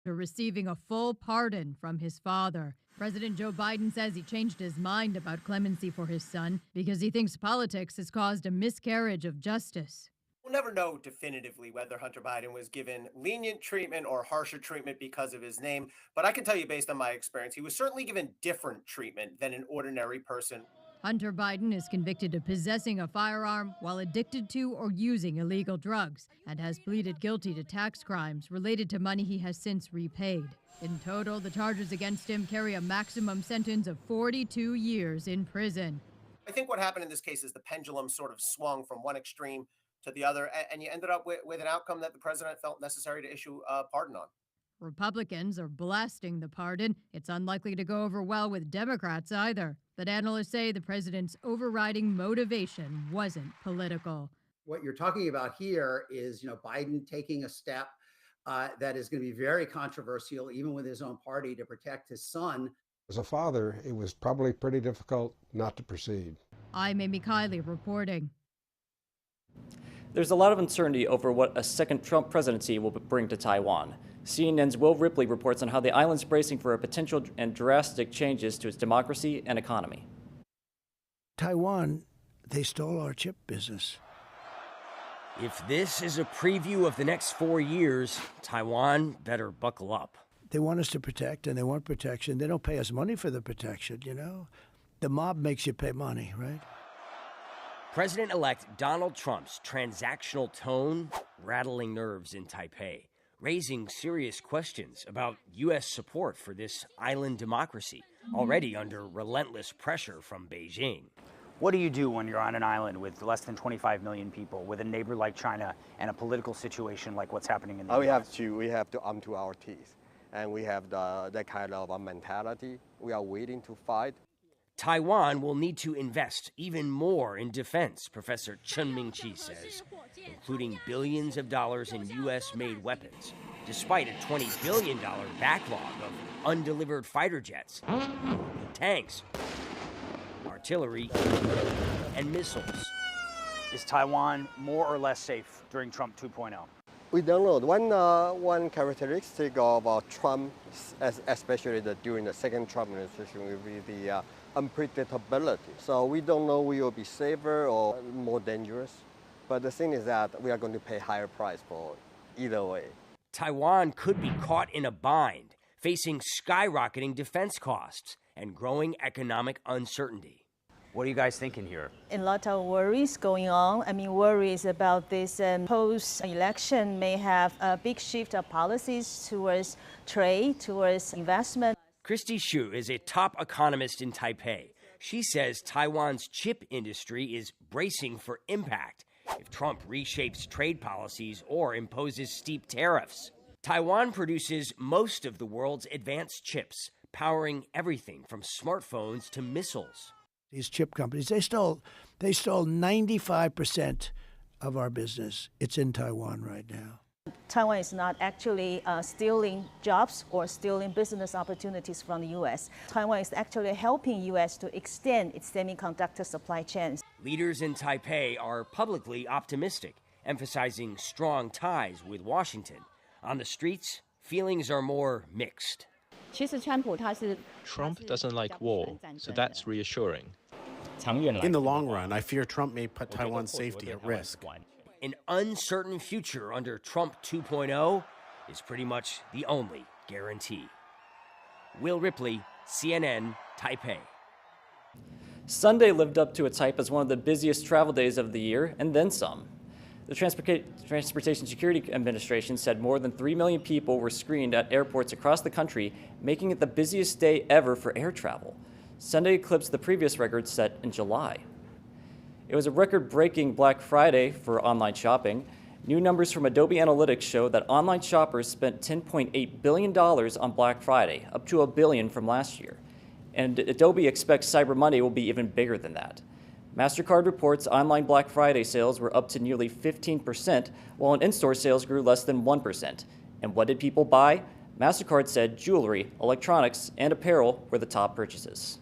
after receiving a full pardon from his father. President Joe Biden says he changed his mind about clemency for his son because he thinks politics has caused a miscarriage of justice. We'll never know definitively whether Hunter Biden was given lenient treatment or harsher treatment because of his name, but I can tell you based on my experience, he was certainly given different treatment than an ordinary person. Hunter Biden is convicted of possessing a firearm while addicted to or using illegal drugs and has pleaded guilty to tax crimes related to money he has since repaid. In total, the charges against him carry a maximum sentence of 42 years in prison. I think what happened in this case is the pendulum sort of swung from one extreme to the other, and you ended up with an outcome that the president felt necessary to issue a pardon on. Republicans are blasting the pardon. It's unlikely to go over well with Democrats either. But analysts say the president's overriding motivation wasn't political. What you're talking about here is, Biden taking a step that is going to be very controversial, even with his own party, to protect his son. As a father, it was probably pretty difficult not to proceed. I'm Amy Kiley reporting. There's a lot of uncertainty over what a second Trump presidency will bring to Taiwan. CNN's Will Ripley reports on how the island's bracing for a potential and drastic changes to its democracy and economy. Taiwan, they stole our chip business. If this is a preview of the next 4 years, Taiwan better buckle up. They want us to protect, and they want protection. They don't pay us money for the protection, The mob makes you pay money, right? President-elect Donald Trump's transactional tone rattling nerves in Taipei, raising serious questions about U.S. support for this island democracy, already under relentless pressure from Beijing. What do you do when you're on an island with less than 25 million people, with a neighbor like China, and a political situation like what's happening in the U.S.? We have to arm to our teeth, and we have that kind of a mentality. We are waiting to fight. Taiwan will need to invest even more in defense, Professor Chen Mingqi says, including billions of dollars in U.S.-made weapons, despite a $20 billion backlog of undelivered fighter jets, tanks, artillery, and missiles. Is Taiwan more or less safe during Trump 2.0? We don't know. One characteristic of Trump, especially during the second Trump administration, will be the unpredictability. So we don't know we will be safer or more dangerous. But the thing is that we are going to pay higher price for either way. Taiwan could be caught in a bind, facing skyrocketing defense costs and growing economic uncertainty. What are you guys thinking here? A lot of worries going on. Worries about this post-election may have a big shift of policies towards trade, towards investment. Christy Xu is a top economist in Taipei. She says Taiwan's chip industry is bracing for impact if Trump reshapes trade policies or imposes steep tariffs. Taiwan produces most of the world's advanced chips, powering everything from smartphones to missiles. These chip companies, they stole 95% of our business. It's in Taiwan right now. Taiwan is not actually stealing jobs or stealing business opportunities from the U.S. Taiwan is actually helping U.S. to extend its semiconductor supply chains. Leaders in Taipei are publicly optimistic, emphasizing strong ties with Washington. On the streets, feelings are more mixed. Trump doesn't like war, so that's reassuring. In the long run, I fear Trump may put Taiwan's safety at risk. An uncertain future under Trump 2.0 is pretty much the only guarantee. Will Ripley, CNN, Taipei. Sunday lived up to its hype as one of the busiest travel days of the year, and then some. The Transportation Security Administration said more than 3 million people were screened at airports across the country, making it the busiest day ever for air travel. Sunday eclipsed the previous record set in July. It was a record-breaking Black Friday for online shopping. New numbers from Adobe Analytics show that online shoppers spent $10.8 billion on Black Friday, up to $1 billion from last year. And Adobe expects Cyber Monday will be even bigger than that. MasterCard reports online Black Friday sales were up to nearly 15%, while in-store sales grew less than 1%. And what did people buy? MasterCard said jewelry, electronics, and apparel were the top purchases.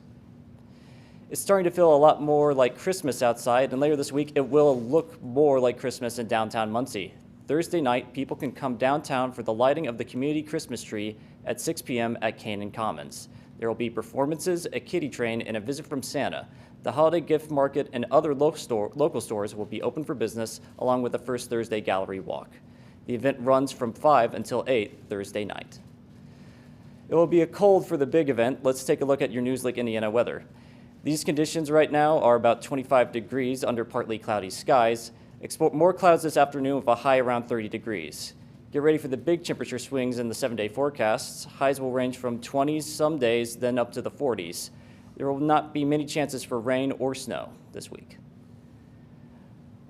It's starting to feel a lot more like Christmas outside, and later this week it will look more like Christmas in downtown Muncie. Thursday night, people can come downtown for the lighting of the community Christmas tree at 6 p.m. at Canaan Commons. There will be performances, a kiddie train, and a visit from Santa. The holiday gift market and other local stores will be open for business, along with the First Thursday Gallery Walk. The event runs from 5 until 8 Thursday night. It will be a cold for the big event. Let's take a look at your NewsLink Indiana weather. These conditions right now are about 25 degrees under partly cloudy skies. Expect more clouds this afternoon with a high around 30 degrees. Get ready for the big temperature swings in the 7-day forecasts. Highs will range from 20s some days, then up to the 40s. There will not be many chances for rain or snow this week.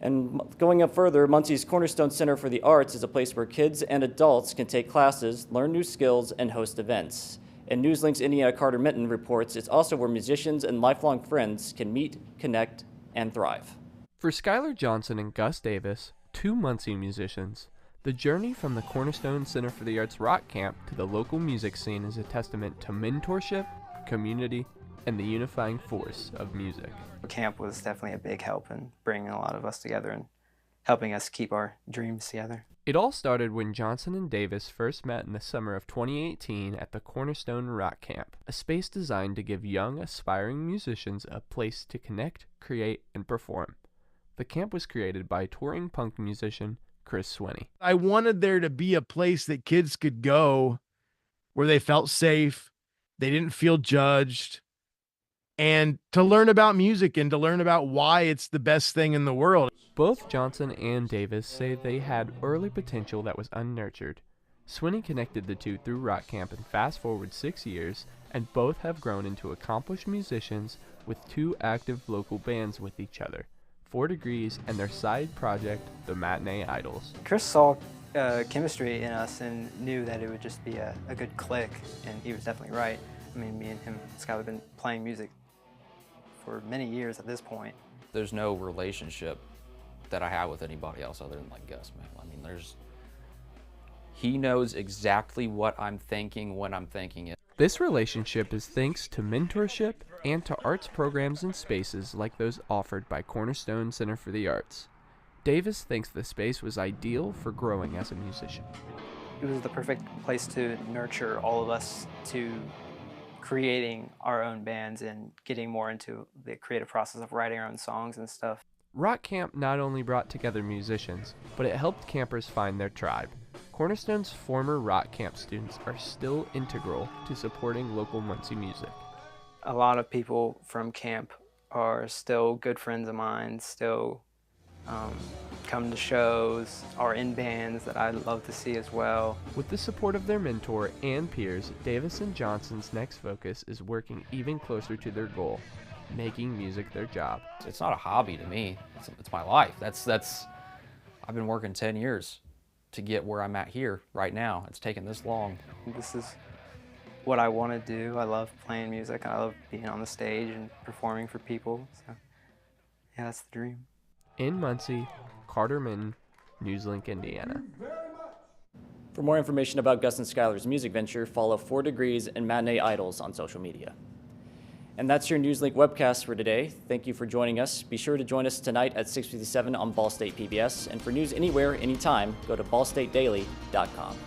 And going up further, Muncie's Cornerstone Center for the Arts is a place where kids and adults can take classes, learn new skills, and host events. And NewsLink's Indiana Carter Minton reports it's also where musicians and lifelong friends can meet, connect, and thrive. For Skylar Johnson and Gus Davis, two Muncie musicians, the journey from the Cornerstone Center for the Arts rock camp to the local music scene is a testament to mentorship, community, and the unifying force of music. Camp was definitely a big help in bringing a lot of us together and helping us keep our dreams together. It all started when Johnson and Davis first met in the summer of 2018 at the Cornerstone Rock Camp, a space designed to give young, aspiring musicians a place to connect, create, and perform. The camp was created by touring punk musician Chris Swinney. I wanted there to be a place that kids could go where they felt safe, they didn't feel judged, and to learn about music and to learn about why it's the best thing in the world. Both Johnson and Davis say they had early potential that was unnurtured. Swinney connected the two through rock camp and fast forward 6 years, and both have grown into accomplished musicians with two active local bands with each other, 4 Degrees and their side project, the Matinee Idols. Chris saw chemistry in us and knew that it would just be a good click, and he was definitely right. I mean, me and him, Scott, have been playing music for many years at this point. There's no relationship that I have with anybody else other than like Gus, man. I mean, he knows exactly what I'm thinking when I'm thinking it. This relationship is thanks to mentorship and to arts programs and spaces like those offered by Cornerstone Center for the Arts. Davis thinks the space was ideal for growing as a musician. It was the perfect place to nurture all of us to creating our own bands and getting more into the creative process of writing our own songs and stuff. Rock Camp not only brought together musicians, but it helped campers find their tribe. Cornerstone's former Rock Camp students are still integral to supporting local Muncie music. A lot of people from camp are still good friends of mine, still come to shows, are in bands that I love to see as well. With the support of their mentor and peers, Davis and Johnson's next focus is working even closer to their goal, making music their job. It's not a hobby to me. It's my life. I've been working 10 years to get where I'm at here right now. It's taken this long. This is what I want to do. I love playing music. I love being on the stage and performing for people. So yeah, that's the dream. In Muncie, Carter Minton, NewsLink, Indiana. For more information about Gus and Skylar's music venture, follow 4 Degrees and Matinee Idols on social media. And that's your NewsLink webcast for today. Thank you for joining us. Be sure to join us tonight at 6:57 on Ball State PBS. And for news anywhere, anytime, go to ballstatedaily.com.